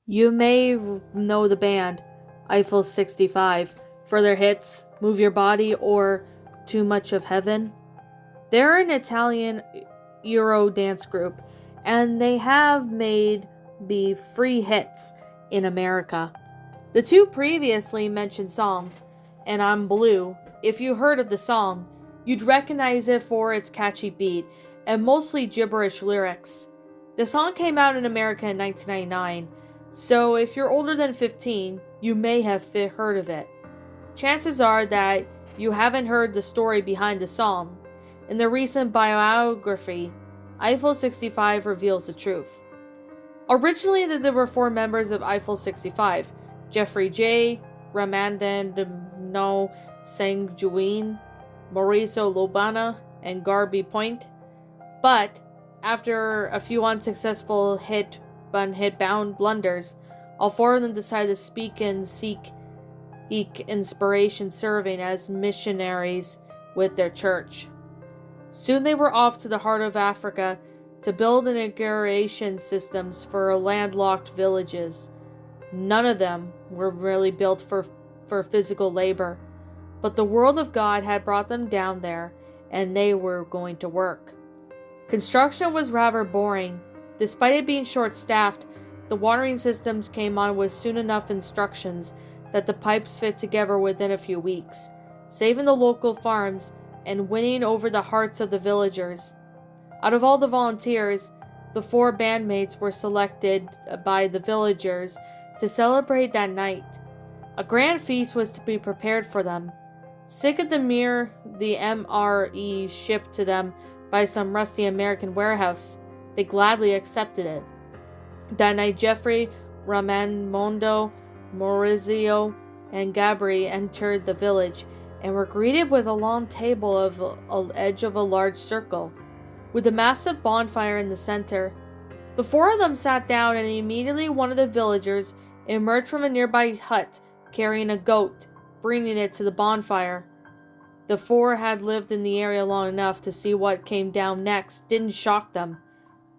You may know the band Eiffel 65 for their hits Move Your Body or Too Much of Heaven. They're an Italian Euro dance group, and they have made the free hits in America. The two previously mentioned songs, and I'm Blue, if you heard of the song, you'd recognize it for its catchy beat and mostly gibberish lyrics. The song came out in America in 1999, so if you're older than 15, you may have heard of it. Chances are that you haven't heard the story behind the song. In the recent biography, Eiffel 65 reveals the truth. Originally, there were four members of Eiffel 65: Jeffrey J., Ramandano Sangjuin, Mauricio Lobana, and Garby Point. But after a few unsuccessful hit-bound blunders, all four of them decided to speak and seek inspiration serving as missionaries with their church. Soon they were off to the heart of Africa to build irrigation systems for landlocked villages. None of them were really built for physical labor, but the world of God had brought them down there, and they were going to work. Construction was rather boring. Despite it being short-staffed, the watering systems came on with soon enough instructions that the pipes fit together within a few weeks, saving the local farms and winning over the hearts of the villagers. Out of all the volunteers, the four bandmates were selected by the villagers to celebrate that night. A grand feast was to be prepared for them. Sick of the MRE shipped to them by some rusty American warehouse, they gladly accepted it. That night, Jeffrey, Raimondo, Maurizio, and Gabri entered the village and were greeted with a long table of the edge of a large circle, with a massive bonfire in the center. The four of them sat down, and immediately one of the villagers emerged from a nearby hut carrying a goat, bringing it to the bonfire. The four had lived in the area long enough to see what came down next didn't shock them,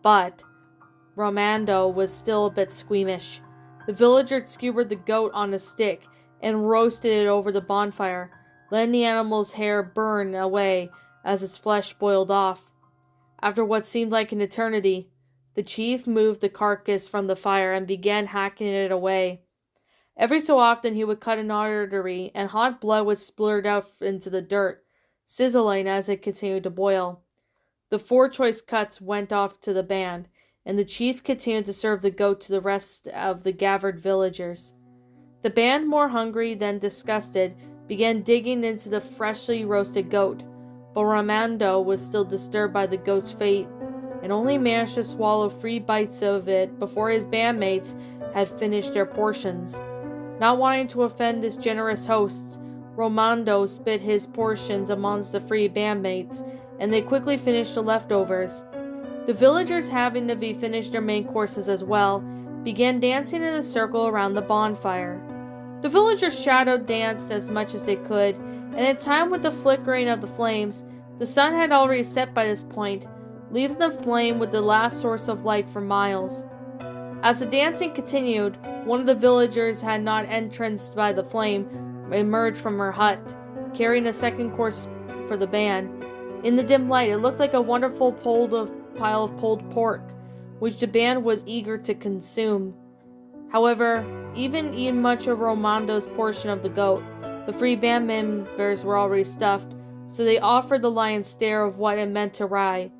but Romando was still a bit squeamish. The villagers skewered the goat on a stick and roasted it over the bonfire, letting the animal's hair burn away as its flesh boiled off. After what seemed like an eternity, the chief moved the carcass from the fire and began hacking it away. Every so often he would cut an artery, and hot blood would splurt out into the dirt, sizzling as it continued to boil. The four choice cuts went off to the band, and the chief continued to serve the goat to the rest of the gathered villagers. The band, more hungry than disgusted, began digging into the freshly roasted goat, but Ramando was still disturbed by the goat's fate, and only managed to swallow 3 bites of it before his bandmates had finished their portions. Not wanting to offend his generous hosts, Romando split his portions amongst the 3 bandmates, and they quickly finished the leftovers. The villagers, having to be finished their main courses as well, began dancing in a circle around the bonfire. The villagers shadow danced as much as they could, and in time with the flickering of the flames, the sun had already set by this point, leaving the flame with the last source of light for miles. As the dancing continued, one of the villagers had not entranced by the flame emerged from her hut, carrying a second course for the band. In the dim light, it looked like a wonderful pile of pulled pork, which the band was eager to consume. However, even eating much of Romando's portion of the goat, the 3 band members were already stuffed, so they offered the lion stare of what it meant to rye.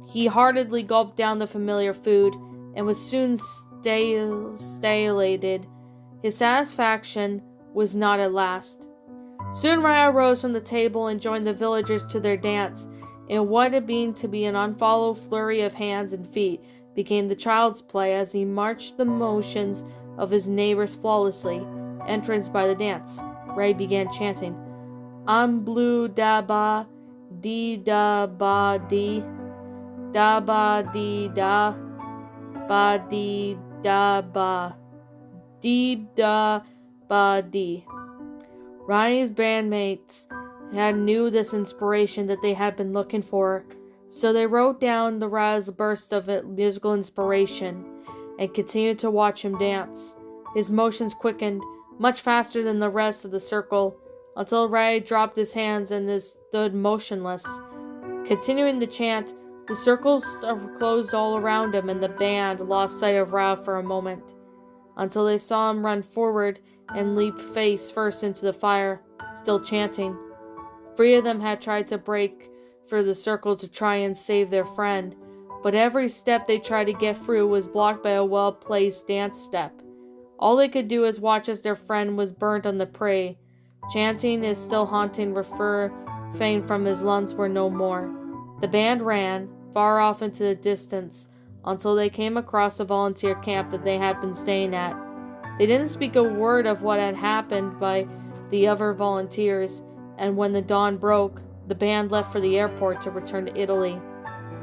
He heartily gulped down the familiar food, and was soon satiated. His satisfaction was not at last. Soon Raya rose from the table and joined the villagers to their dance, and what had been to be an unfollowed flurry of hands and feet became the child's play as he marched the motions of his neighbors flawlessly. Entranced by the dance, Ray began chanting, "I'm blue da ba, dee da ba dee, da ba dee da, ba dee da ba, dee da ba dee." Ronnie's bandmates had knew this inspiration that they had been looking for, so they wrote down the Raz burst of musical inspiration. and continued to watch him dance. His motions quickened much faster than the rest of the circle, until Ray dropped his hands and stood motionless. Continuing the chant, the circles closed all around him, and the band lost sight of Rao for a moment, until they saw him run forward and leap face first into the fire, still chanting. 3 of them had tried to break through the circle to try and save their friend, but every step they tried to get through was blocked by a well-placed dance step. All they could do was watch as their friend was burnt on the prey. Chanting his still haunting refrain from his lungs were no more. The band ran, far off into the distance, until they came across a volunteer camp that they had been staying at. They didn't speak a word of what had happened by the other volunteers, and when the dawn broke, the band left for the airport to return to Italy.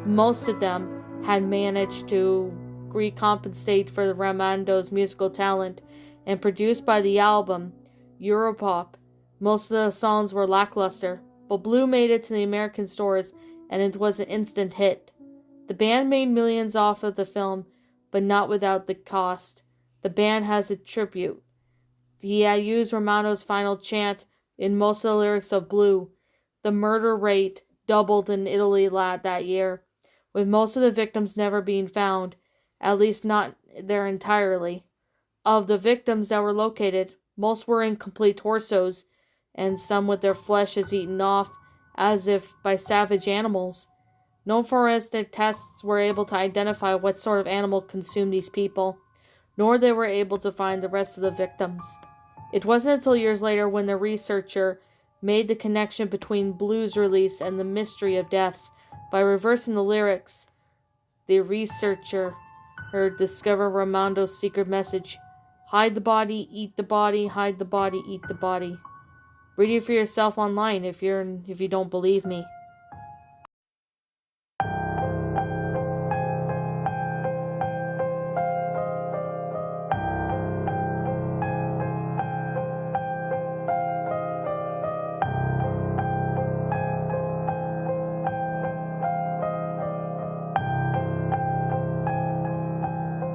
Most of them had managed to recompensate for Raimondo's musical talent, and produced by the album Europop, most of the songs were lackluster, but Blue made it to the American stores, and it was an instant hit. The band made millions off of the film, but not without the cost. The band has a tribute. He had used Raimondo's final chant in most of the lyrics of Blue. The murder rate doubled in Italy that year, with most of the victims never being found, at least not there entirely. Of the victims that were located, most were incomplete torsos, and some with their flesh is eaten off as if by savage animals. No forensic tests were able to identify what sort of animal consumed these people, nor they were able to find the rest of the victims. It wasn't until years later when the researcher made the connection between Blue's release and the mystery of deaths by reversing the lyrics. The researcher discovered Raimondo's secret message: hide the body, eat the body, hide the body, eat the body. Read it for yourself online if you don't believe me.